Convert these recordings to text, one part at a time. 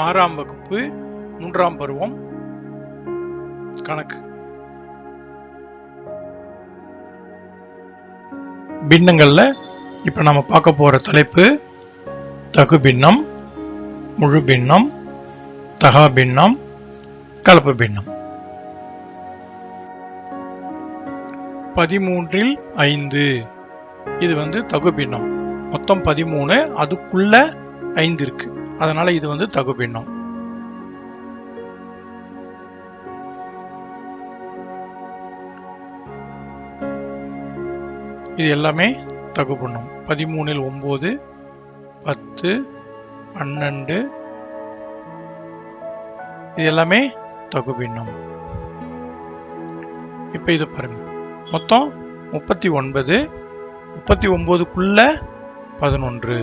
ஆறாம் வகுப்பு 3ஆம் பருவம் கணக்கு. பின்னங்கள்ல இப்ப நம்ம பார்க்க போற தலைப்பு தகு பின்னம், முழு பின்னம், தகா பின்னம், கலப்பு பின்னம். 13இல் 5 இது தகு பின்னம். மொத்தம் 13, அதுக்குள்ள 5 இருக்கு, அதனால இது தகு பின்னம். இது எல்லாமே தகு பின்னம். 13இல் 9, 10, 12 இது எல்லாமே தகு பின்னம். இப்ப இது பாருங்க, மொத்தம் 39, 39க்குள்ள 11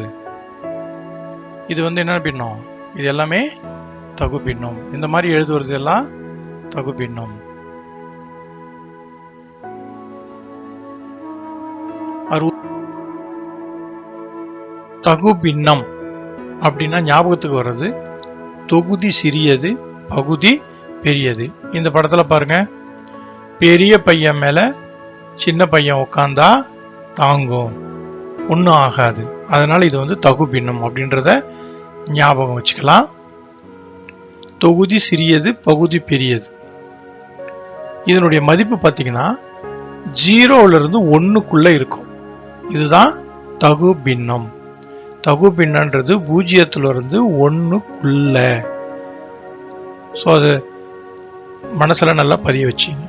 இது என்ன பின்னம்? இது எல்லாமே தகு பின்னம். இந்த மாதிரி எழுதுவது எல்லாம் தகு பின்னம். தகு பின்னம் அப்படின்னா ஞாபகத்துக்கு வர்றது தொகுதி சிறியது, பகுதி பெரியது. இந்த படத்துல பாருங்க, பெரிய பையன் மேல சின்ன பையன் உட்கார்ந்தா தாங்கும், ஒன்றும் ஆகாது. அதனால இது தகு பின்னம் அப்படின்றத ஞாபகம் வச்சுக்கலாம். தொகுதி சிறியது, பகுதி பெரியது. இதனுடைய மதிப்பு பார்த்தீங்கன்னா 0ல இருந்து 1க்குள்ள இருக்கும். இதுதான் தகு பின்னம். தகு பின்னன்றது 0ல இருந்து 1க்குள்ள. ஸோ அது மனசுல நல்லா பதிய வச்சிங்க.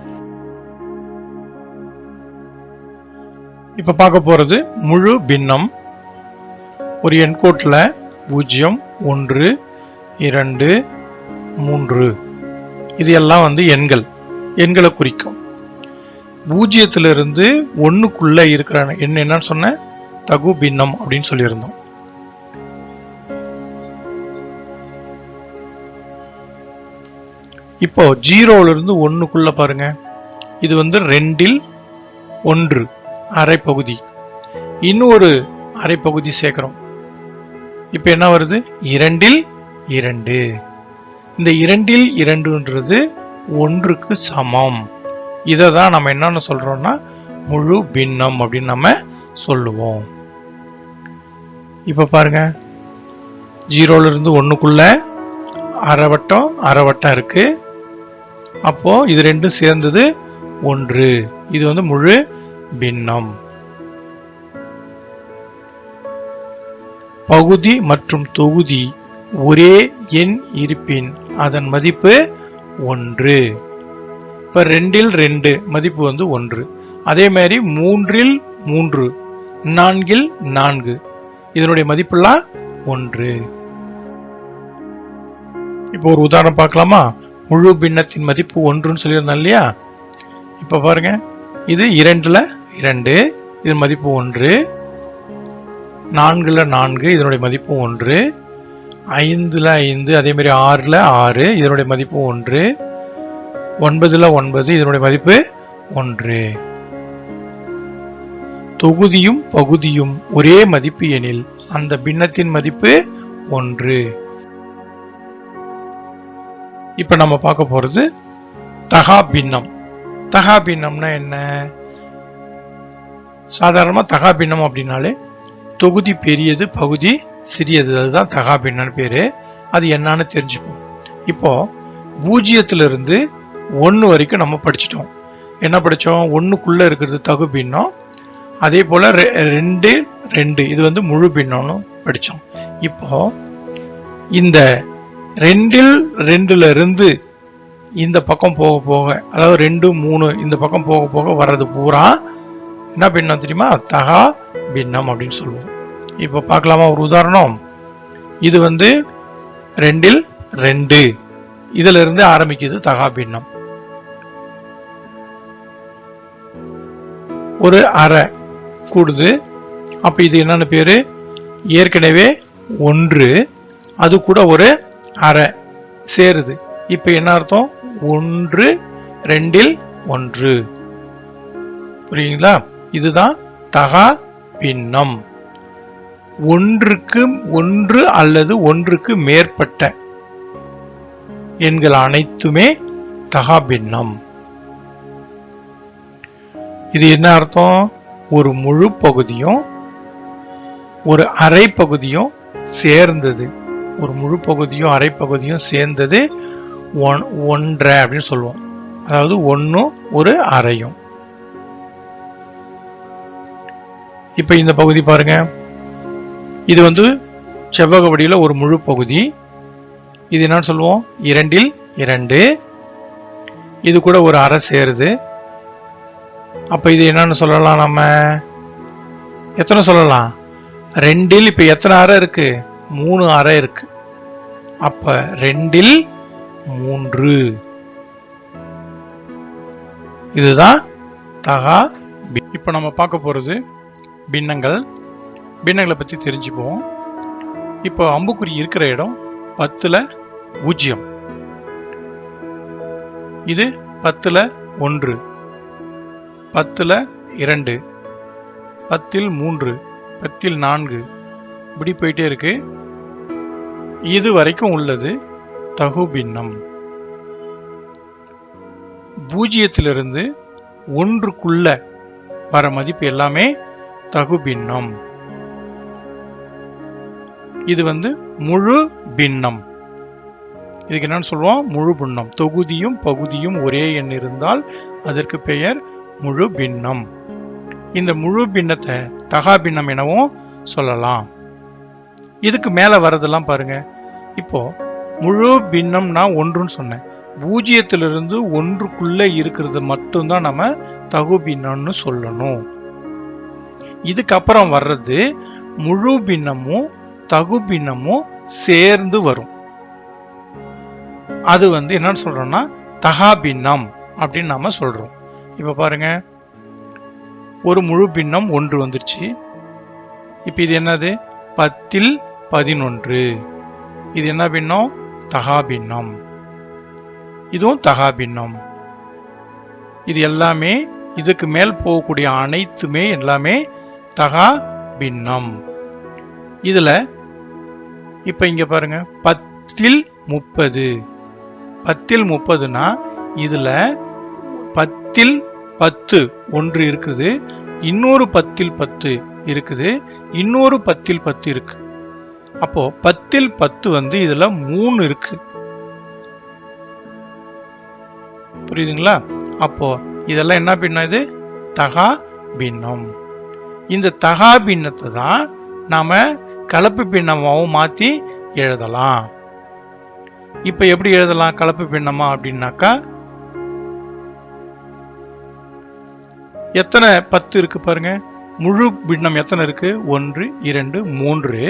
இப்ப பார்க்க போறது முழு பின்னம். ஒரு எண்கோட்டுல 0, 1, 2, 3 இது எல்லாம் எண்களை குறிக்கும். 0ல இருந்து 1க்குள்ள இருக்கிற என்னன்னு சொன்ன தகு பின்னம் அப்படின்னு சொல்லியிருந்தோம். இப்போ 0ல இருந்து 1க்குள்ள பாருங்க, இது 2இல் 1 அரை பகுதி, இன்னும் ஒரு அரை பகுதி சேர்க்கிறோம். இப்ப என்ன வருது? 2இல் 2. இந்த 2இல் 2ன்றது 1க்கு சமம். இதை தான் நம்ம என்னன்னு சொல்றோம்னா முழு பின்னம் அப்படின்னு நம்ம சொல்லுவோம். இப்ப பாருங்க, 0ல இருந்து 1க்குள்ள அரை வட்டம் இருக்கு. அப்போ இது ரெண்டும் சேர்ந்தது 1. இது முழு பின்னம். பகுதி மற்றும் தொகுதி ஒரே எண் இருப்பின் அதன் மதிப்பு 1. இப்ப 2இல் 2 மதிப்பு 1. அதே மாதிரி 3இல் 3, 4இல் 4 இதனுடைய மதிப்புலாம் 1. இப்போ ஒரு உதாரணம் பார்க்கலாமா? முழு பின்னத்தின் மதிப்பு 1ன்னு சொல்லியிருந்தோம் இல்லையா? இப்ப பாருங்க, இது 2ல 2 இது மதிப்பு 1, 4ல 4 இதனுடைய மதிப்பு 1, 5ல 5 அதே மாதிரி 6ல 6 இதனுடைய மதிப்பு 1, 9ல 9 இதனுடைய மதிப்பு 1. தொகுதியும் பகுதியும் ஒரே மதிப்பு எனில் அந்த பின்னத்தின் மதிப்பு 1. இப்ப நம்ம பார்க்க போறது தகா பின்னம். தகா பின்னம்னா என்ன? சாதாரணமா தகா பின்னம் அப்படின்னாலே தொகுதி பெரியது, பகுதி சிறியது, அதுதான் தகா பின்னம்னு பேரு. அது என்னன்னு தெரிஞ்சுப்போம். இப்போ 0ல இருந்து 1 வரைக்கும் நம்ம படிச்சிட்டோம். என்ன படிச்சோம்? 1க்குள்ள இருக்கிறது தகு பின்னம். அதே போல 2, 2 இது முழு பின்னம்னு படிச்சோம். இப்போ இந்த 2இல் 2ல இருந்து இந்த பக்கம் போக போக, அதாவது 2, 3 இந்த பக்கம் போக போக வர்றது பூரா என்ன பின்னம் தெரியுமா? தகா பின்னம் அப்படின்னு சொல்லுவோம். இப்ப பார்க்கலாமா ஒரு உதாரணம்? இது 2இல் 2 இதுல இருந்து ஆரம்பிக்குது தகா பின்னம். ஒரு அரை கூடுது. அப்ப இது என்னன்னு பேரு? ஏற்கனவே 1 அது கூட ஒரு அரை சேருது. இப்ப என்ன அர்த்தம்? 1, 2இல் 1. புரியுங்களா? இதுதான் தகா பின்னம். ஒன்றுக்கு ஒன்று அல்லது ஒன்றுக்கு மேற்பட்ட எண்கள் அனைத்துமே தகா பின்னம். இது என்ன அர்த்தம்? ஒரு முழு பகுதியும் ஒரு அரை பகுதியும் சேர்ந்தது. ஒரு முழு பகுதியும் அரை பகுதியும் சேர்ந்தது ஒன்றை அப்படின்னு சொல்லுவோம். அதாவது ஒன்னும் ஒரு அரையும். இப்ப இந்த பகுதி பாருங்க, இது வந்து செவ்வக வடிவில ஒரு முழு பகுதி. இது என்னன்னு சொல்லுவோம்? 2 இல் 2. இது கூட ஒரு அரை சேருது. அப்ப இது என்னன்னு சொல்லலாம்? நம்ம எத்தனை சொல்லலாம்? 2 இல் இப்ப எத்தனை அரை இருக்கு? 3 அரை இருக்கு. அப்ப 2 இல் 3. இதுதான் தகா. இப்ப நம்ம பார்க்க போறது பின்னங்கள். பின்னங்களை பத்தி தெரிஞ்சுப்போம். இப்போ அம்புக்குறி இருக்கிற இடம் 10ல் 0. இது 10ல் 1, 10ல் 2, 10ல் 3, 10ல் 4, இப்படி போயிட்டே இருக்கு. இது வரைக்கும் உள்ளது தகு பின்னம். 0லிருந்து 1க்குள்ள வர மதிப்பு எல்லாமே தகு பின்னம். இது வந்து முழு பின்னம். இதுக்கு என்னன்னு சொல்லுவோம்? முழு பின்னம். தொகுதியும் பகுதியும் ஒரே எண் இருந்தால் அதற்கு பெயர் முழு பின்னம். இந்த முழு பின்னத்தை தகா பின்னம் எனவும் சொல்லலாம். இதுக்கு மேல வரதெல்லாம் பாருங்க. இப்போ முழு பின்னம்னா 1ன்னு சொன்னேன். 0லிருந்து 1க்குள்ள இருக்கிறது மட்டும்தான் நம்ம தகு பின்னம்னு சொல்லணும். இதுக்கப்புறம் வர்றது முழு பின்னமும் தகு பின்னமும் சேர்ந்து வரும். அது வந்து என்னன்னு சொல்றோம்னா தகா பின்னம் அப்படின்னு நாம சொல்றோம். இப்ப பாருங்க, ஒரு முழு பின்னம் 1 வந்துருச்சு. இப்ப இது என்னது? 10ல் 11. இது என்ன பின்னம்? தகா பின்னம். இதுவும் தகா பின்னம். இது எல்லாமே, இதுக்கு மேல் போகக்கூடிய அனைத்துமே எல்லாமே தகா பின்னம். இதுல இப்ப இங்க பாருங்க, 10ல் 30. 10ல் 30னா இதுல 10ல் 10 ஒன்று இருக்குது, இன்னொரு 10ல் 10 இருக்குது, இன்னொரு 10ல் 10 இருக்கு. அப்போ 10ல் 10 வந்து இதுல 3 இருக்கு. புரியுதுங்களா? அப்போ இதெல்லாம் என்ன பின்னம்? இது தகா பின்னம். இந்த தகா பின்னத்தை தான் நாம கலப்பு பின்னமாவும் மாத்தி எழுதலாம். இப்ப எப்படி எழுதலாம் கலப்பு பின்னமா அப்படின்னாக்கா, எத்தனை 10 இருக்கு பாருங்க. முழு பின்னம் எத்தனை இருக்கு? 1, 2, 3.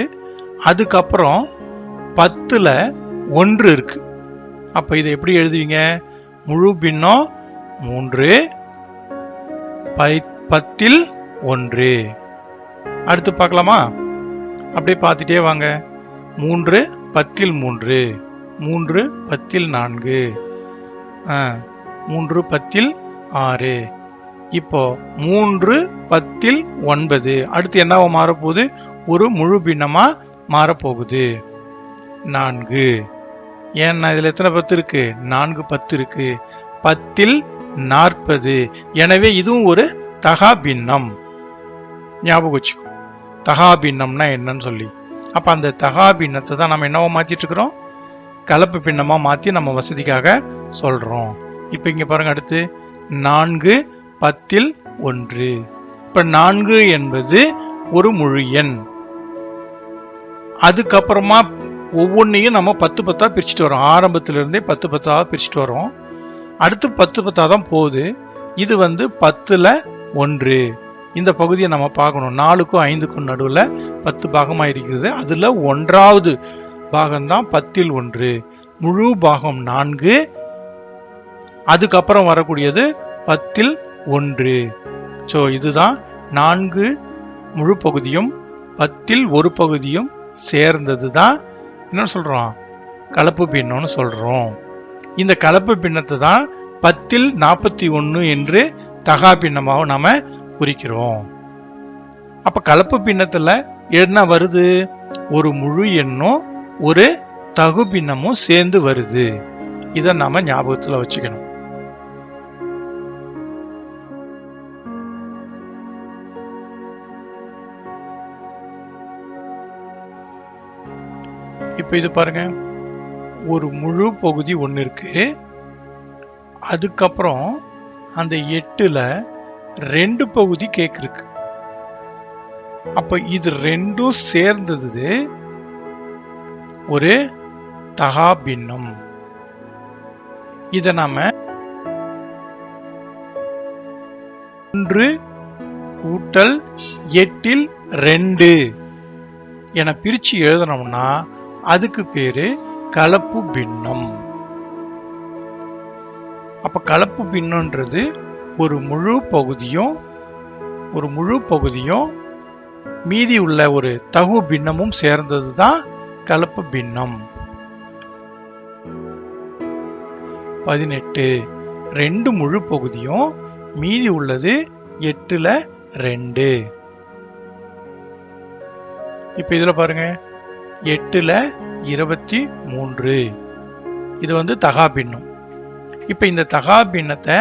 அதுக்கப்புறம் 10ல் 1 இருக்கு. அப்ப இதை எப்படி எழுதுவீங்க? முழு பின்னம் 3, 10ல் 1. அடுத்து பார்க்கலாமா? அப்படியே பார்த்துட்டே வாங்க. 3 10ல் 3, 3 10ல் 4, 3 10ல் 6. இப்போ 3 10ல் 9. அடுத்து என்னவா மாறப்போகுது? ஒரு முழு பின்னமா மாறப்போகுது 4. ஏன்னா இதுல எத்தனை 10 இருக்கு? 4 10 இருக்கு. 10ல் 40. எனவே இதுவும் ஒரு தகா பின்னம். ஞாபகம் வச்சுக்கோ தகா பின்னம்னா என்னன்னு சொல்லி. அப்ப அந்த தகா பின்னத்தை தான் நம்ம என்னவா மாத்திட்டு இருக்கிறோம்? கலப்பு பின்னமா மாத்தி நம்ம வசதிக்காக சொல்றோம். இப்ப இங்க பாருங்க, அடுத்து 4 10ல் 1. இப்ப 4 என்பது ஒரு முழு எண். அதுக்கப்புறமா ஒவ்வொன்றையும் நம்ம 10 10ஆ பிரிச்சுட்டு வரோம். ஆரம்பத்திலிருந்தே 10 10ஆ பிரிச்சுட்டு வரோம். அடுத்து 10 10ஆ தான் போகுது. இது வந்து 10ல் 1. இந்த பகுதியை நம்ம பார்க்கணும். 4க்கும் 5க்கும் நடுவில் 10 பாகமா இருக்குது. அதுல 1வது பாகம்தான் 10ல் 1. முழு பாகம் 4. அதுக்கப்புறம் வரக்கூடியது 10ல் 1. ஸோ இதுதான் 4 முழு பகுதியும் 10ல் ஒரு பகுதியும் சேர்ந்தது தான் என்ன சொல்றோம்? கலப்பு பின்னம்னு சொல்றோம். இந்த கலப்பு பின்னத்தை தான் 10ல் 41 என்று தகா பின்னமாக நாம குறிக்கிறோம். அப்ப கலப்பு பின்னத்துல என்ன வருது? ஒரு முழு எண்ணும் ஒரு தகு பின்னமும் சேர்ந்து வருது. இதை நாம ஞாபகத்துல வச்சுக்கணும். இப்ப இது பாருங்க, ஒரு முழு பகுதி ஒன்று இருக்கு. அதுக்கப்புறம் அந்த 8ல 2 பகுதி கேக் இருக்கு. அப்ப இது ரெண்டும் சேர்ந்தது ஒரு தகா பின்னம். இத நாம 1 கூட்டல் 8ல் 2 என பிரிச்சு எழுதணும்னா அதுக்கு பேரு கலப்பு பின்னம். அப்ப கலப்பு பின்னம்ன்றது ஒரு முழு பகுதியும் மீதி உள்ள ஒரு தகு பின்னமும் சேர்ந்ததுதான் கலப்பு பின்னம். 18 2 முழு பகுதியும் மீதி உள்ளது 8ல 2. இப்ப இதுல பாருங்க, 8ல 23 இது தகா பின்னம். இப்ப இந்த தகா பின்னத்தை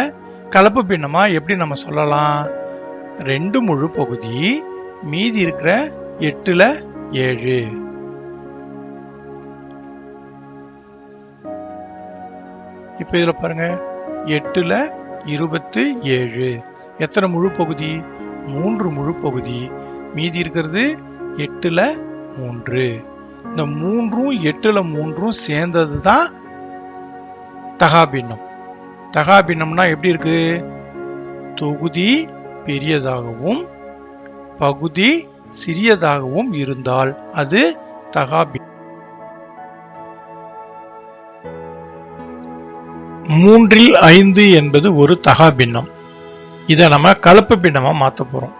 கலப்பு பின்னமா எப்படி நம்ம சொல்லலாம்? 2 முழு பகுதி மீதி இருக்கிற 8ல 7. இப்ப இதுல பாருங்க, 8ல 27 எத்தனை முழு பகுதி? 3 முழு பகுதி. மீதி இருக்கிறது 8ல 3. இந்த 3ம் 8ல 3ம் சேர்ந்ததுதான் தகா பின்னம். தகா பின்னம்னா எப்படி இருக்கு? தொகுதி பெரியதாகவும் பகுதி சிறியதாகவும் இருந்தால் அது தகா பின்னம். 3ல் 5 என்பது ஒரு தகா பின்னம். இதை நம்ம கலப்பு பின்னமா மாத்த போறோம்.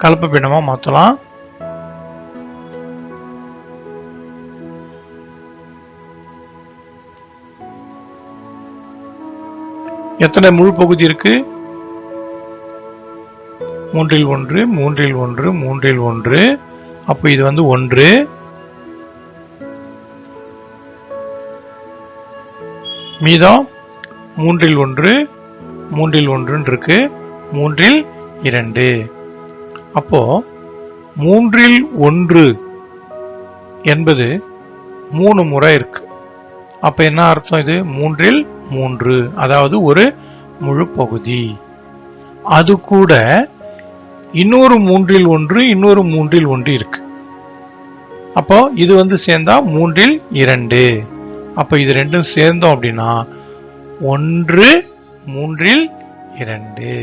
கலப்பு பின்னமா மாத்தலாம். எத்தனை முழு பகுதி இருக்கு? 3ல் 1, 3ல் 1, 3ல் 1. அப்ப இது 1. மீதம் 3ல் 1, 3ல் 1 இருக்கு. 3ல் 2. அப்போ 3ல் 1 என்பது 3 முறை இருக்கு. அப்ப என்ன அர்த்தம்? இது 3ல் 3, அதாவது ஒரு முழு பகுதி. அது கூட இன்னொரு 3ல் 1, இன்னொரு 3ல் 1 இருக்கு. அப்போ இது சேர்ந்தா 3ல் 2. அப்ப இது ரெண்டும் சேர்ந்தோம் அப்படின்னா 1 3ல் 2.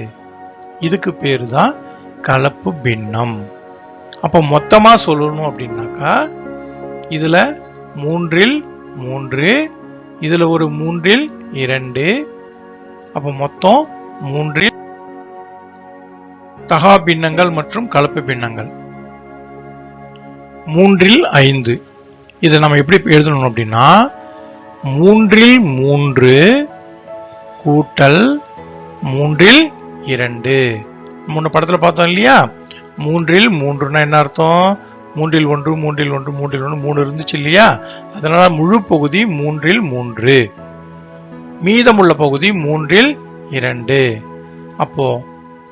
இதுக்கு பேரு தான் கலப்பு பின்னம். அப்ப மொத்தமா சொல்லணும் அப்படின்னாக்கா, இதுல 3ல் 3, இதுல ஒரு 3ல் 2. அப்ப மொத்தம் 3ல் தகா பின்னங்கள் மற்றும் கலப்பு பின்னங்கள். 3ல் 5 இதை நம்ம எப்படி எழுதணும் அப்படின்னா, 3ல் 3 கூட்டல் 3ல் 2. முன்ன படத்துல பார்த்தோம் இல்லையா? 3ல் 3னா என்ன அர்த்தம்? 3ல் 1, 3ல் 1, 3ல் 1, 3 இருந்துச்சு இல்லையா? அதனால முழு பகுதி 3ல் 3, மீதமுள்ள பகுதி 3ல் 2. அப்போ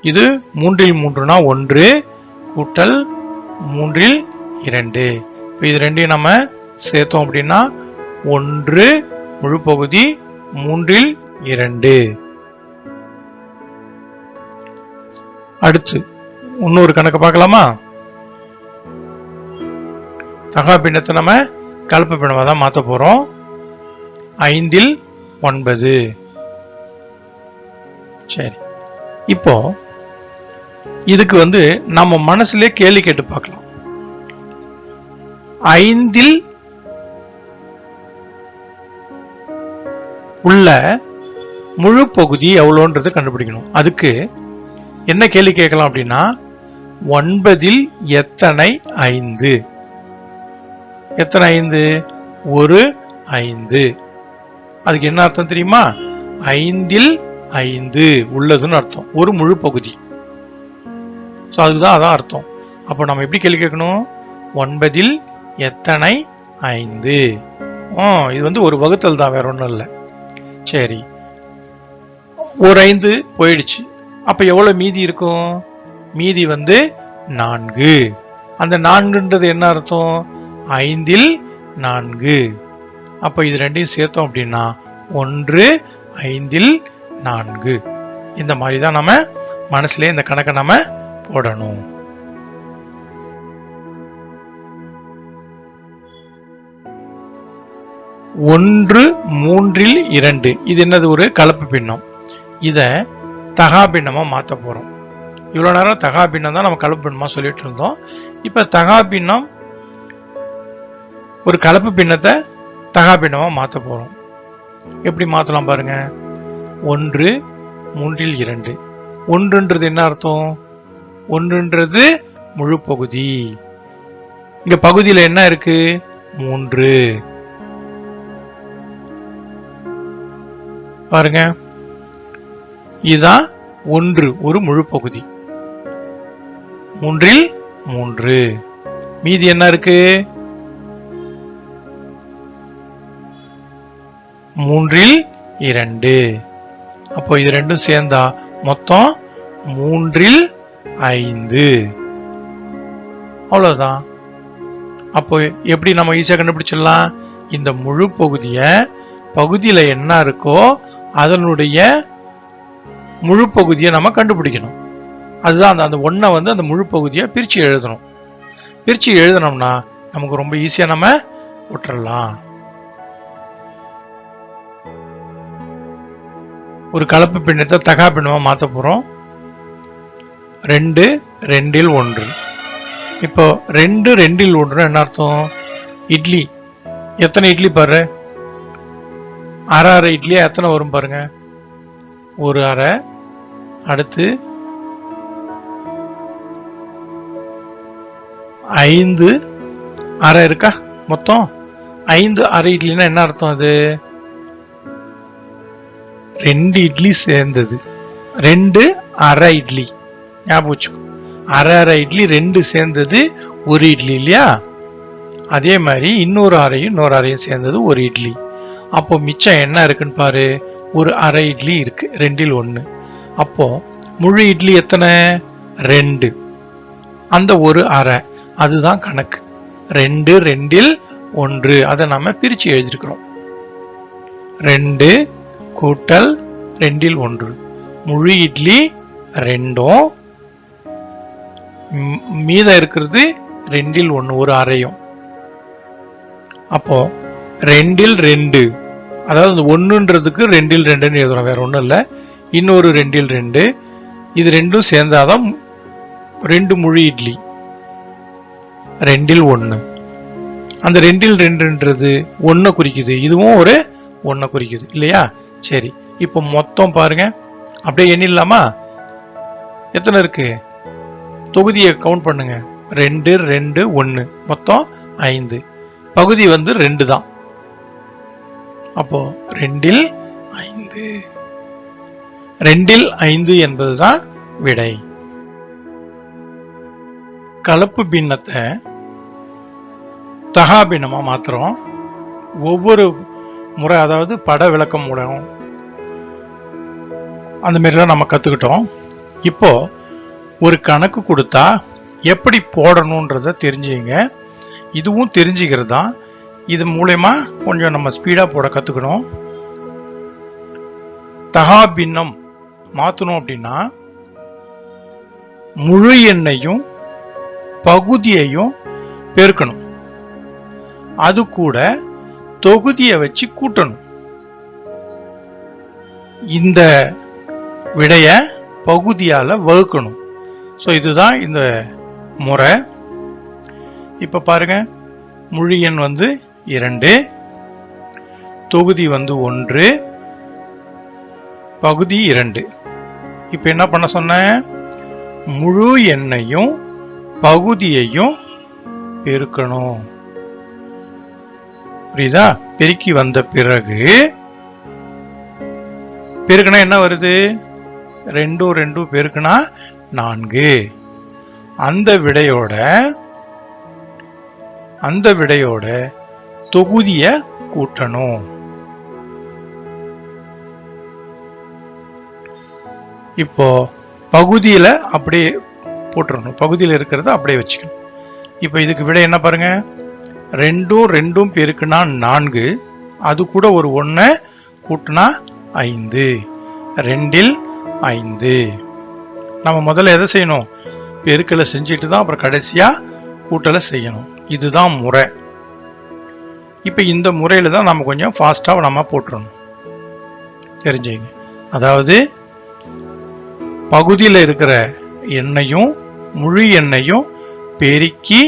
இது 3ல் 3னா 1 கூட்டல் 3ல் 2. இது ரெண்டையும் நம்ம சேர்த்தோம் அப்படின்னா 1 முழு பகுதி 3ல் 2. அடுத்து இன்னொரு கணக்கு பார்க்கலாமா? தகா பின்னத்தை நம்ம கலப்பு பின்னமா தான் மாத்த போறோம். 5ல் 9. சரி, இப்போ இதுக்கு நம்ம மனசுல கேள்வி கேட்டு பார்க்கலாம். 5ல் உள்ள முழு பகுதி எவ்வளோன்றது கண்டுபிடிக்கணும். அதுக்கு என்ன கேள்வி கேட்கலாம் அப்படின்னா, 9ல் எத்தனை 5? எத்தனை 5? ஒரு 5. அதுக்கு என்ன அர்த்தம் தெரியுமா? 5ல் 5 உள்ளதுன்னு அர்த்தம், ஒரு முழு பகுதி. அதுக்குதான் அதான் அர்த்தம். அப்போ நம்ம எப்படி கேள்வி கேட்கணும்? 9ல் எத்தனை 5? இது வந்து ஒரு வகுத்தல் தான், வேற ஒன்றும் இல்லை. சரி, ஒரு 5 போயிடுச்சு. அப்ப எவ்வளவு மீதி இருக்கும்? மீதி வந்து 4. அந்த 4ன்றது என்ன அர்த்தம்? 5ல் 4. அப்ப இது ரெண்டையும் சேர்த்தோம் அப்படின்னா 1 5ல் 4. இந்த மாதிரி தான் நம்ம மனசுல இந்த கணக்கை நம்ம போடணும். ஒன்று 3ல் 2 இது என்னது? ஒரு கலப்பு பின்னம். இத தகா பின்னமா மாத்த போறோம். இவ்வளவு நேரம் தகா பின்னம் தான் நம்ம கலப்பு பின்னமா சொல்லிட்டு இருந்தோம். இப்ப தகா பின்னம் ஒரு கலப்பு பின்னத்தை தகா பின்னமா மாத்த போறோம். எப்படி மாத்தலாம் பாருங்க. 1 3ல் 2. ஒன்றுன்றது என்ன அர்த்தம்? ஒன்றுன்றது முழு பகுதி. இங்க பகுதியில என்ன இருக்கு? 3 பாருங்க. இதுதான் 1, ஒரு முழு பகுதி. 3ல் 3. மீதி என்ன இருக்கு? 3ல் 2. அப்போ இது ரெண்டும் சேர்ந்தா மொத்தம் 3ல் 5. அவ்வளவுதான். அப்போ எப்படி நம்ம ஈஸியா கண்டுபிடிச்சிடலாம்? இந்த முழு பகுதியில என்ன இருக்கோ அதனுடைய முழு பகுதியை நம்ம கண்டுபிடிக்கணும். அதுதான் அந்த ஒன்றை வந்து அந்த முழு பகுதியை பிரிச்சு எழுதணும். பிரிச்சு எழுதணும்னா நமக்கு ரொம்ப ஈஸியா நம்ம விட்டுறலாம். ஒரு கலப்பு பின்னத்தை தகா பின்னமா மாத்த போறோம். 2 2ல் 1. இப்போ 2 2ல் 1 என்ன அர்த்தம்? இட்லி. எத்தனை இட்லி பாரு? அரை இட்லியா எத்தனை வரும் பாருங்க. ஒரு அரை. அடுத்து 5 அரை இருக்கா? மொத்தம் 5 அரை இட்லினா என்ன அர்த்தம்? அது 2 இட்லி சேர்ந்தது. 2 அரை இட்லி ஞாபகம் வச்சுக்கோ. அரை இட்லி 2 சேர்ந்தது ஒரு இட்லி இல்லையா? அதே மாதிரி இன்னொரு அரையும் சேர்ந்தது ஒரு இட்லி. அப்போ மிச்சம் என்ன இருக்குன்னு பாரு. ஒரு அரை இட்லி இருக்கு. 2ல் 1. அப்போ முழு இட்லி எத்தனை? 2. அந்த ஒரு அரை அதுதான் கணக்கு. 2 2ல் 1. அதை நம்ம பிரிச்சு எழுதிருக்கிறோம். 2 கூட்டல் 2ல் 1. முழு இட்லி 2ம் மீதம் இருக்கிறது 2ல் 1 ஒரு அரையும். அப்போ 2ல் 2, அதாவது 1ன்றதுக்கு 2ல் 2ன்னு எழுதுறோம், வேற ஒன்றும் இல்லை. இன்னொரு 2ல் 2, இது ரெண்டும் சேர்ந்தாதான் 2 முழு இட்லி. 2ல் 1. அந்த 2ல் 2ன்றது 1 குறிக்குது. இதுவும் ஒரு 1 குறிக்குது இல்லையா? சரி, இப்போ மொத்தம் பாருங்க. அப்படியே எண்ணிடலாமா? எத்தனை இருக்கு? தொகுதியை கவுண்ட் பண்ணுங்க. 2 2 1 மொத்தம் 5. பகுதி வந்து 2 தான். அப்போ 2ல் 5. 2ல் 5 என்பதுதான் விடை. கலப்பு பின்னத்தை தகா பின்னமா மாத்திரம் ஒவ்வொரு முறை, அதாவது பட விளக்கம் மூலம் அந்த மாதிரிலாம் நம்ம கத்துக்கிட்டோம். இப்போ ஒரு கணக்கு கொடுத்தா எப்படி போடணும்ன்றத தெரிஞ்சுங்க. இதுவும் தெரிஞ்சுக்கிறது தான். இது மூலமா கொஞ்சம் நம்ம ஸ்பீடா போட கத்துக்கணும். தகா பின்னம் மாத்தணும் அப்படின்னா முழு எண்ணையும் பகுதியையும் பெருக்கணும். அது கூட தொகுதியை வச்சு கூட்டணும். இந்த விடைய பகுதியால வகுக்கணும். ஸோ இதுதான் இந்த முறை. இப்ப பாருங்க, முழு எண் வந்து 2, தொகுதி வந்து 1, பகுதி 2. இப்ப என்ன பண்ண சொன்ன? முழு எண்ணையும் பகுதியையும் பெருக்கணும். புரியுதா? பெருக்கி வந்த பிறகு பெருக்கினா என்ன வருது? 2 2 பெருக்கினா 4. அந்த விடையோட தொகுதியை கூட்டணும். இப்போ பகுதியில அப்படியே போட்டுறணும், பகுதியில் இருக்கிறத அப்படியே வச்சுக்கணும். இப்போ இதுக்கு விட என்ன பாருங்க, ரெண்டும் ரெண்டும் பெருக்குனா 4, அது கூட ஒரு 1 கூட்டினா 5, 2ல் 5. நம்ம முதல்ல எதை செய்யணும், பெருக்கலை செஞ்சுட்டு தான் அப்புறம் கடைசியா கூட்டலை செய்யணும். இதுதான் முறை. இப்போ இந்த முறையில தான் நம்ம கொஞ்சம் ஃபாஸ்டா நம்ம போட்டுறணும், தெரிஞ்சுங்க. அதாவது பகுதியில் இருக்கிற எண்ணையும் முழு எண்ணையும் பெருக்கி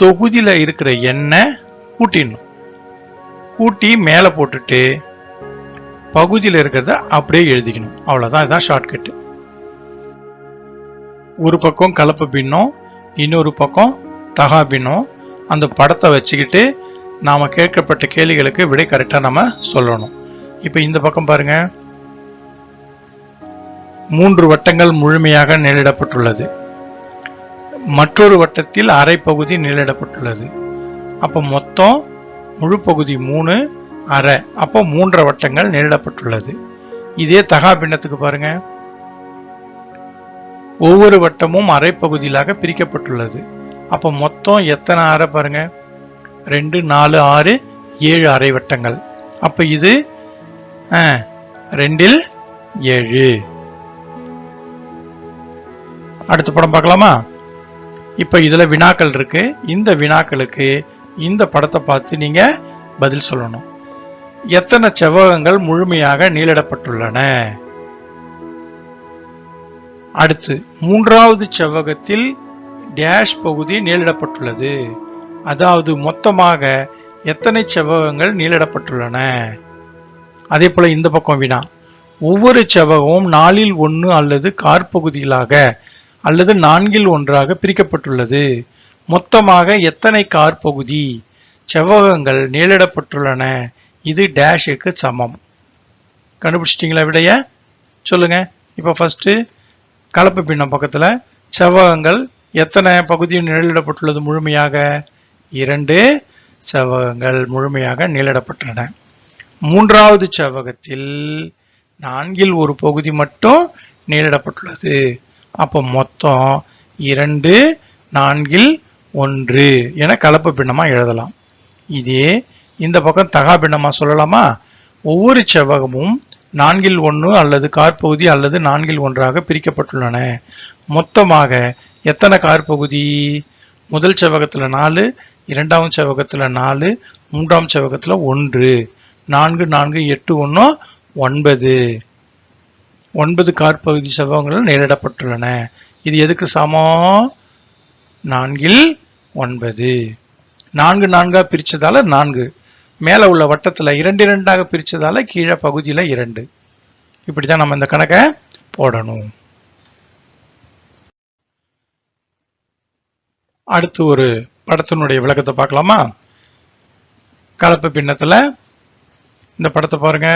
தொகுதியில் இருக்கிற எண்ணை கூட்டிடணும். கூட்டி மேலே போட்டுட்டு பகுதியில் இருக்கிறத அப்படியே எழுதிக்கணும். அவ்வளோதான், இதுதான் ஷார்ட்கட்டு. ஒரு பக்கம் கலப்பு பின்னம், இன்னொரு பக்கம் தகா பின்னம். அந்த படத்தை வச்சுக்கிட்டு நாம கேட்கப்பட்ட கேள்விகளுக்கு விடை கரெக்டாக நம்ம சொல்லணும். இப்போ இந்த பக்கம் பாருங்க, 3 வட்டங்கள் முழுமையாக நிழலிடப்பட்டுள்ளது. மற்றொரு வட்டத்தில் அரை பகுதி நிழலிடப்பட்டுள்ளது. அப்போ மொத்தம் முழு பகுதி 3, அரை, அப்போ 3 வட்டங்கள் நிழலிடப்பட்டுள்ளது. இதே தகா பின்னத்துக்கு பாருங்க, ஒவ்வொரு வட்டமும் அரை பகுதியிலாக பிரிக்கப்பட்டுள்ளது. அப்போ மொத்தம் எத்தனை அரை பாருங்க, 2, 4, 6, 7 அரை வட்டங்கள். அப்ப இது 2ல் 7. அடுத்த படம் பார்க்கலாமா? இப்ப இதுல வினாக்கள் இருக்கு. இந்த வினாக்களுக்கு இந்த படத்தை பார்த்து நீங்க பதில் சொல்லணும். எத்தனை செவ்வகங்கள் முழுமையாக நீளிடப்பட்டுள்ளன? அடுத்து, 3வது செவ்வகத்தில் டேஷ் பகுதி நீளிடப்பட்டுள்ளது. அதாவது மொத்தமாக எத்தனை செவ்வகங்கள் நீளிடப்பட்டுள்ளன? அதே போல இந்த பக்கம் வினா, ஒவ்வொரு செவ்வகமும் 4ல் 1 அல்லது காற்பகுதிகளாக அல்லது 4ல் 1ஆக பிரிக்கப்பட்டுள்ளது. மொத்தமாக எத்தனை காற்பகுதி செவ்வகங்கள் நீளிடப்பட்டுள்ளன? இது டேஷுக்கு சமம். கண்டுபிடிச்சிட்டீங்களா விடைய? சொல்லுங்க. இப்ப ஃபர்ஸ்ட் கலப்பு பின்னம் பக்கத்துல செவ்வகங்கள் எத்தனை பகுதி நிழலிடப்பட்டுள்ளது முழுமையாக? 2 செவ்வகங்கள் முழுமையாக நீளிடப்பட்டுள்ளன. 3வது செவ்வகத்தில் 4ல் 1 பகுதி மட்டும் நீளிடப்பட்டுள்ளது. அப்போ மொத்தம் 2, 4ல் 1 என கலப்பு பின்னமா எழுதலாம். இதே இந்த பக்கம் தகா பின்னமா சொல்லலாமா? ஒவ்வொரு செவ்வகமும் 4ல் 1 அல்லது காற்பகுதி அல்லது 4ல் 1ஆக பிரிக்கப்பட்டுள்ளன. மொத்தமாக எத்தனை காற்பகுதி? முதல் செவ்வகத்துல 4, 2வது செவ்வகத்துல 4, 3ஆம் செவ்வகத்துல 1. 4, 4, 8, 1, 9. 9 காற்பகுதி செவ்வகங்கள் நீளிடப்பட்டுள்ளன. இது எதுக்கு சமம்? 4ல் 9. 4 4ஆக பிரிச்சதால 4, மேல உள்ள வட்டத்துல 2 2ஆக பிரிச்சதால கீழே பகுதியில 2. இப்படிதான் நம்ம இந்த கணக்கை போடணும். அடுத்து ஒரு படத்தினுடைய விளக்கத்தை பார்க்கலாமா? கலப்பு பின்னத்துல இந்த படத்தை பாருங்க.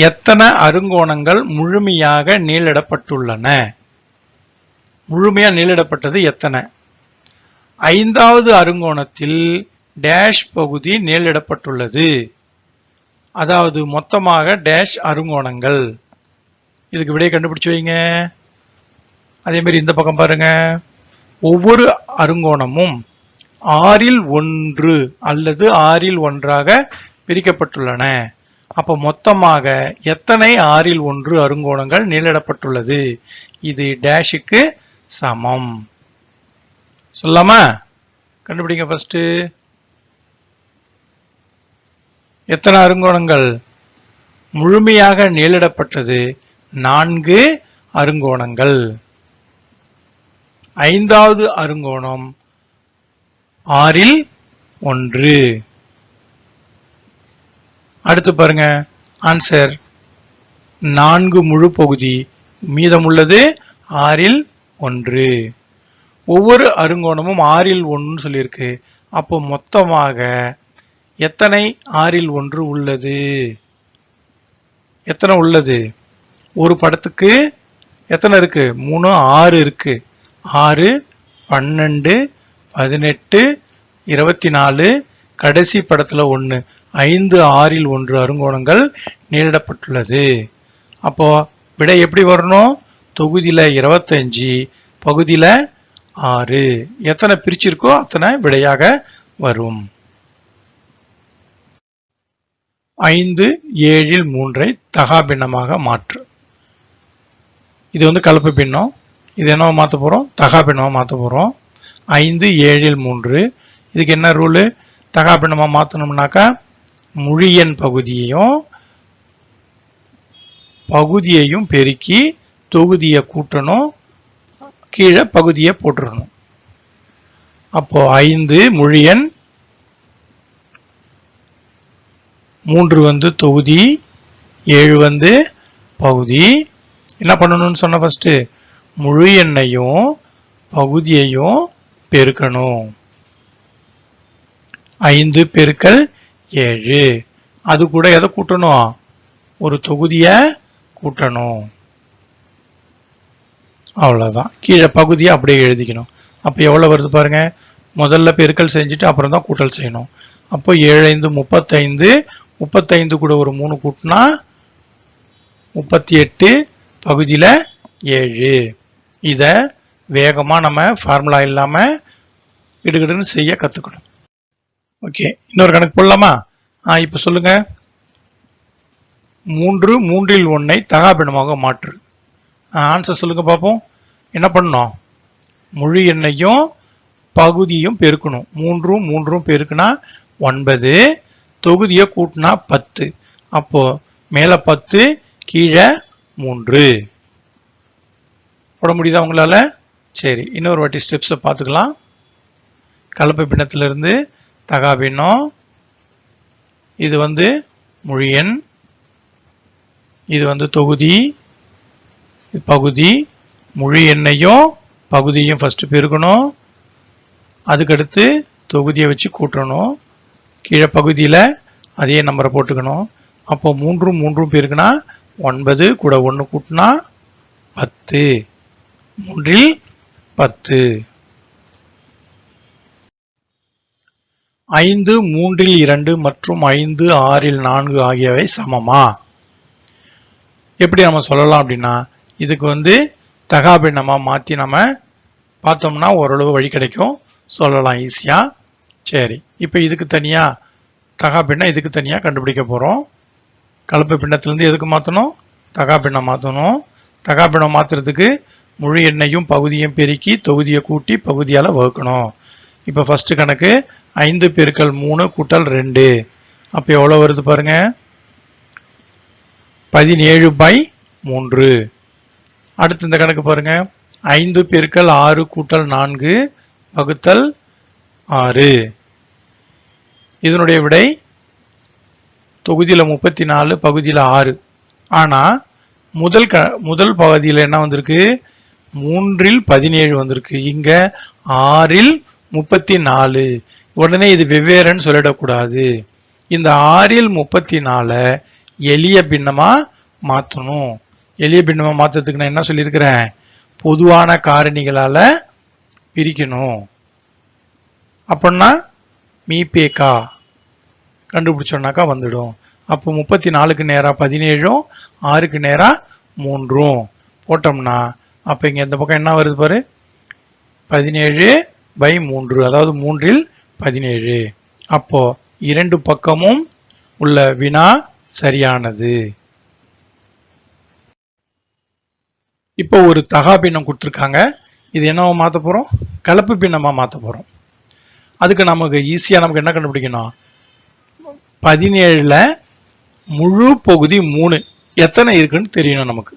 எத்தனை அருங்கோணங்கள் முழுமையாக நீளிடப்பட்டுள்ளன? முழுமையா நீளிடப்பட்டது எத்தனை? 5வது அருங்கோணத்தில் டேஷ் பகுதி நீளிடப்பட்டுள்ளது. அதாவது மொத்தமாக டேஷ் அருங்கோணங்கள். இதுக்கு விடையை கண்டுபிடிச்சு வைங்க. அதே மாதிரி இந்த பக்கம் பாருங்க, ஒவ்வொரு அருங்கோணமும் 6ல் 1 அல்லது 6ல் 1ஆக பிரிக்கப்பட்டுள்ளன. அப்ப மொத்தமாக எத்தனை 6ல் 1 அருங்கோணங்கள் நீளிடப்பட்டுள்ளது? இது டேஷுக்கு சமம். சொல்லாமா? கண்டுபிடிங்க. ஃபர்ஸ்ட் எத்தனை அருங்கோணங்கள் முழுமையாக நீளிடப்பட்டது? 4 அருங்கோணங்கள். 5வது அருங்கோணம் 6ல் 1. அடுத்து பாருங்க ஆன்சர், 4 முழு பகுதி, மீதமுள்ளது 6ல் 1. ஒவ்வொரு அருங்கோணமும் 6ல் 1 சொல்லியிருக்கு. அப்போ மொத்தமாக எத்தனை 6ல் 1 உள்ளது? எத்தனை உள்ளது? ஒரு படத்துக்கு எத்தனை இருக்கு? 3, 6 இருக்கு. 6, 12, 18, 24, கடைசி படத்துல 1 5 6ல் 1 அருங்கோணங்கள் நீளப்பட்டுள்ளது. அப்போ விடை எப்படி வரணும்? தொகுதியில 25 பகுதியில 6 எத்தனை பிரிச்சிருக்கோ அத்தனை விடையாக வரும். 5 7ல் 3 தகா பின்னமாக மாற்று. இது வந்து கலப்பு பின்னம். இது என்னவா மாற்ற போறோம்? தகா பின்னமா மாற்ற போறோம். 5 7ல் 3 இதுக்கு என்ன ரூலு? தகா பின்னமா மாற்றணும்னாக்கா முழு எண் பகுதியையும் பெருக்கி தொகுதியை கூட்டணும், கீழே பகுதியை போட்டுறணும். அப்போ 5 முழு எண், 3 வந்து தொகுதி, 7 வந்து பகுதி. என்ன பண்ணணும்னு சொன்ன? ஃபர்ஸ்ட் முழு எண்ணையும் பகுதியையும் பெருக்கணும். 5 பெருக்கல் 7 அது கூட எதை கூட்டணும்? ஒரு தொகுதியை கூட்டணும். அவ்வளவுதான். கீழே பகுதியை அப்படியே எழுதிக்கணும். அப்போ எவ்வளவு வருது பாருங்க. முதல்ல பெருக்கல் செஞ்சுட்டு அப்புறம் தான் கூட்டல் செய்யணும். அப்போ 7 5 35 35 கூட ஒரு 3 கூட்டினா 38 பகுதியில 7. இத வேகமா நம்ம ஃபார்முலா இல்லாம கிடுகிடுன்னு செய்ய கத்துக்கணும். ஓகே, இன்னொரு கணக்கு போடலாமா? இப்ப சொல்லுங்க. 3 3ல் 1 தகா பின்னமாக மாற்று. ஆன்சர் சொல்லுங்க பாப்போம். என்ன பண்ணணும்? முழு எண்ணையும் பகுதியும் பெருக்கணும். 3 3 பெருக்குனா 9, தொகுதியை கூட்டினா 10. அப்போ மேல 10 கீழே 3 போட முடியுதா உங்களால? சரி, இன்னொரு வாட்டி ஸ்டெப்ஸை பார்த்துக்கலாம். கலப்பு பின்னத்திலிருந்து தகா பின்னம். இது வந்து முழு எண், இது வந்து தொகுதி, பகுதி. முழு எண்ணையும் பகுதியும் ஃபர்ஸ்ட் பெருக்கணும், அதுக்கடுத்து தொகுதியை வச்சு கூட்டணும், கீழே பகுதியில் அதே நம்பரை போட்டுக்கணும். அப்போ 3 3 பெருக்குனா 9 கூட 1 கூட்டினா 10. 3ல் 10. 5 3ல் 2 மற்றும் 5 6ல் 4 ஆகியவை சமமா? எப்படி நம்ம சொல்லலாம் அப்படின்னா, இதுக்கு வந்து தகா பின்னமா மாற்றி நம்ம பார்த்தோம்னா ஓரளவு வழி கிடைக்கும், சொல்லலாம் ஈஸியா. சரி, இப்போ இதுக்கு தனியா தகா பின்னம், இதுக்கு தனியா கண்டுபிடிக்க போறோம். கலப்பு பின்னத்திலிருந்து எதுக்கு மாற்றணும்? தகா பின்னம் மாற்றணும். தகா பின்னம் மாற்றுறதுக்கு முழு எண்ணையும் பகுதியும் பெருக்கி தொகுதியை கூட்டி பகுதியால் வகுக்கணும். இப்போ ஃபர்ஸ்ட் கணக்கு 5 பெருக்கல் 3 கூட்டல் 2. அப்போ எவ்வளோ வருது பாருங்க? 17/3. அடுத்து இந்த கணக்கு பாருங்க. 5 பெருக்கல் 6 கூட்டல் 4 வகுத்தல் 6. இதனுடைய விடை தொகுதியில 34 பகுதியில 6. ஆனா முதல் பகுதியில் என்ன வந்திருக்கு? 3ல் 17 வந்திருக்கு. இங்க 6ல் 34. உடனே இது வெவ்வேறுன்னு சொல்லிடக்கூடாது. இந்த 6ல் 34 எளிய பின்னமா மாற்றணும். எளிய பின்னமா மாற்றத்துக்கு நான் என்ன சொல்லியிருக்கிறேன்? பொதுவான காரணிகளால பிரிக்கணும். அப்படின்னா மீபேக்கா கண்டுபிடிச்சோம்னாக்கா வந்துடும். அப்போ 34க்கு நேரா 17ம் 6க்கு நேரா 3ம் போட்டோம்னா அப்போ இங்கே இந்த பக்கம் என்ன வருது பாரு? 17/3, அதாவது 3ல் 17. அப்போ இரண்டு பக்கமும் உள்ள வினா சரியானது. இப்போ ஒரு தகா பின்னம் கொடுத்துருக்காங்க. இது என்னவா மாற்ற போறோம்? கலப்பு பின்னமா மாற்ற போறோம். அதுக்கு நமக்கு ஈஸியா நமக்கு என்ன கண்டுபிடிக்கணும்? 17ல முழு பகுதி 3 எத்தனை இருக்குன்னு தெரியணும் நமக்கு.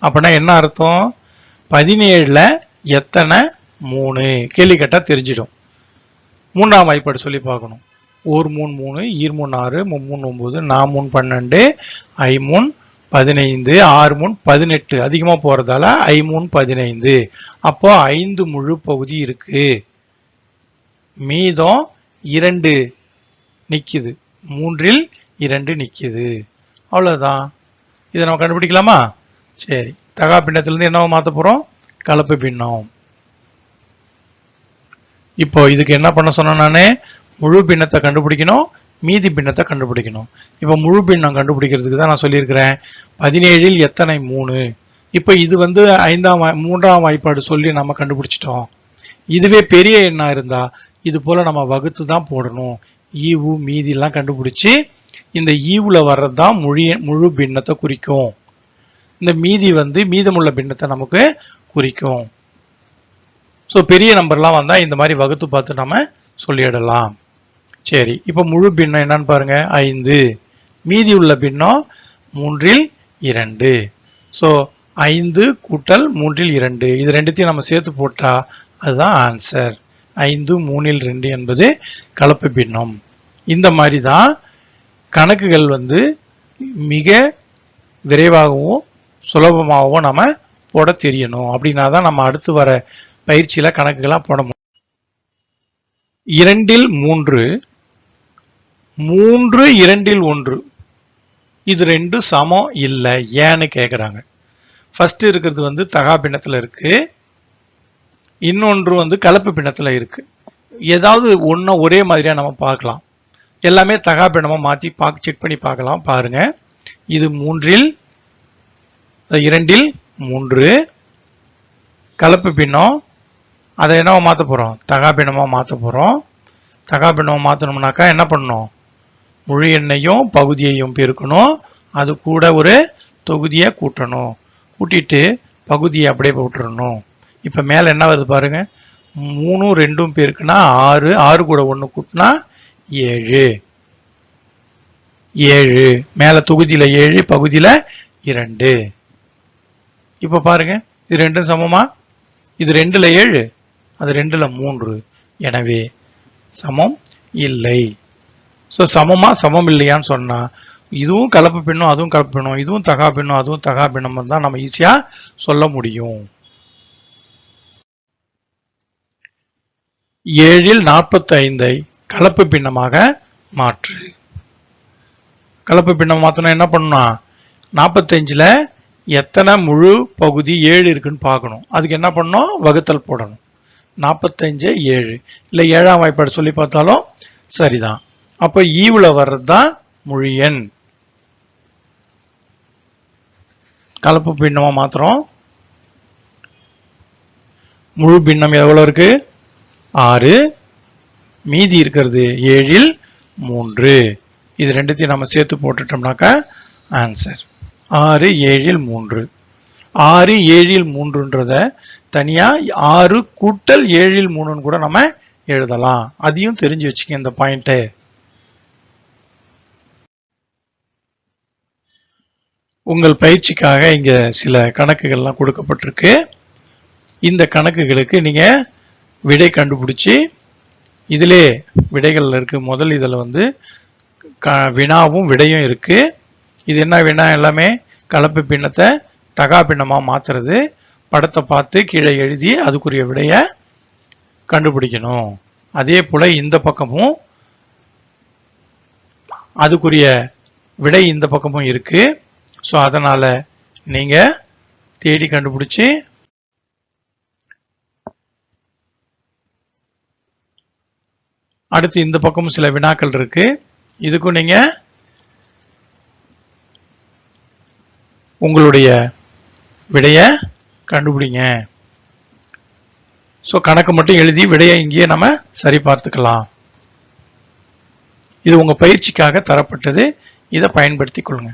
அப்படின்னா என்ன அர்த்தம்? 17ல எத்தனை 3 கேள்வி கேட்டா தெரிஞ்சிடும். 3ஆம் வாய்ப்பாடு சொல்லி பார்க்கணும். 1 3 3, 2 3 6, 3 3 9, 4 3 12, 5 3 15, 6 3 18. அதிகமா போறதால 5 3 15. அப்போ 5 முழு பகுதி இருக்கு. மீதம் 2 நிக்குது. 3ல் 2 நிக்குது. அவ்வளவுதான். இதை நம்ம கண்டுபிடிக்கலாமா? சரி, தகா பின்னத்திலிருந்து என்னவா மாற்ற போறோம்? கலப்பு பின்னம். இப்போ இதுக்கு என்ன பண்ண சொன்னேன் நானு? முழு பின்னத்தை கண்டுபிடிக்கணும், மீதி பின்னத்தை கண்டுபிடிக்கணும். இப்போ முழு பின்னம் கண்டுபிடிக்கிறதுக்கு தான் நான் சொல்லியிருக்கிறேன் 17ல் எத்தனை 3. இப்போ இது வந்து மூன்றாம் வாய்ப்பாடு சொல்லி நம்ம கண்டுபிடிச்சிட்டோம். இதுவே பெரிய எண்ணா இருந்தா இது போல நம்ம வகுத்து தான் போடணும். ஈவு மீதிலாம் கண்டுபிடிச்சி இந்த ஈவுல வர்றது தான் முழு பின்னத்தை குறிக்கும். இந்த மீதி வந்து மீதமுள்ள பின்னத்தை நமக்கு குறிக்கும். ஸோ பெரிய நம்பர்லாம் வந்தா இந்த மாதிரி வகுத்து பார்த்து நம்ம சொல்லிடலாம். சரி, இப்போ முழு பின்னம் என்னன்னு பாருங்க 5. மீதி உள்ள பின்னம் 3ல் 2. ஸோ 5 கூட்டல் 3ல் 2 இது ரெண்டுத்தையும் நம்ம சேர்த்து போட்டா அதுதான் ஆன்சர். 5 3ல் 2 என்பது கலப்பு பின்னம். இந்த மாதிரி தான் கணக்குகள் வந்து மிக விரைவாகவும் சுலபமாகவும் நம்ம போட தெரியணும். அப்படின்னா தான் நம்ம அடுத்து வர பயிற்சியில கணக்குகளாக போட முடியும். 2ல் 3 3 2ல் 1 இது ரெண்டும் சமம் இல்லை, ஏன்னு கேட்குறாங்க. ஃபர்ஸ்ட் இருக்கிறது வந்து தகா பின்னத்தில் இருக்கு, இன்னொன்று வந்து கலப்பு பின்னத்தில் இருக்கு. ஏதாவது ஒன்று ஒரே மாதிரியா நம்ம பார்க்கலாம். எல்லாமே தகா பின்னமா மாற்றி செக் பண்ணி பார்க்கலாம். பாருங்க, இது 2ல் 3 கலப்பு பின்னம். அதை என்னவா மாற்ற போகிறோம்? தகா பின்னமாக மாற்ற போகிறோம். தகா பின்னமாக மாற்றணும்னாக்கா என்ன பண்ணணும்? முழு எண்ணையும் பகுதியையும் பெருக்கணும், அது கூட ஒரு தொகுதியை கூட்டணும், கூட்டிட்டு பகுதியை அப்படியே போட்டுடணும். இப்போ மேலே என்ன வருது பாருங்க, 3 2 பெருக்குனா 6, 6 கூட 1 கூட்டினா 7. 7 மேலே தொகுதியில் 7 பகுதியில் 2. இப்போ பாருங்க, இது ரெண்டும் சமமா? இது 2ல் 7, அது 2ல் 3. எனவே சமம் இல்லை. ஸோ சமமா சமம் இல்லையான்னு சொன்னா இதுவும் கலப்பு பின்னம் அதுவும் கலப்பு பின்னம், இதுவும் தகா பின்னம் அதுவும் தகா பின்னம் தான் நம்ம ஈஸியா சொல்ல முடியும். 7ல் 45 கலப்பு பின்னமாக மாற்று. கலப்பு பின்னம் மாற்றணும் என்ன பண்ணணும்? 45ல் எத்தனை முழு பகுதி 7 இருக்குன்னு பார்க்கணும். அதுக்கு என்ன பண்ணணும்? வகுத்தல் போடணும். 45 7 இல்லை 7ஆம் வாய்ப்பாடு சொல்லி பார்த்தாலும் சரிதான். அப்போ ஈவுல வர்றது தான் முழு எண். கலப்பு பின்னமா மாத்திரம். முழு பின்னம் எவ்வளவு இருக்கு? 6. மீதி இருக்கிறது 7ல் 3. இது ரெண்டுத்தையும் நம்ம சேர்த்து போட்டுட்டோம்னாக்கா ஆன்சர் 6 7ல் 3. 6 7ல் 3ன்றத தனியா 6 கூட்டல் 7ல் 3ன்னு கூட நம்ம எழுதலாம். அதையும் தெரிஞ்சு வச்சுக்க இந்த பாயிண்ட். உங்கள் பயிற்சிக்காக இங்க சில கணக்குகள்லாம் கொடுக்கப்பட்டிருக்கு. இந்த கணக்குகளுக்கு நீங்க விடை கண்டுபிடிச்சி இதிலே விடைகள் இருக்கு. முதல் இதில் வந்து வினாவும் விடையும் இருக்கு. இது என்ன வினா? எல்லாமே கலப்பு பின்னத்தை தகா பின்னமா மாத்துறது. படத்தை பார்த்து கீழே எழுதி அதுக்குரிய விடைய கண்டுபிடிக்கணும். அதே போல இந்த பக்கமும் அதுக்குரிய விடை இந்த பக்கமும் இருக்கு. ஸோ அதனால நீங்க தேடி கண்டுபிடிச்சு அடுத்து இந்த பக்கமும் சில வினாக்கள் இருக்கு. இதுக்கும் நீங்க உங்களுடைய விடைய கண்டுபிடிங்க. ஸோ கணக்கு மட்டும் எழுதி விடையை இங்கேயே நம்ம சரி பார்த்துக்கலாம். இது உங்க பயிற்சிக்காக தரப்பட்டது. இதை பயன்படுத்திக் கொள்ளுங்க.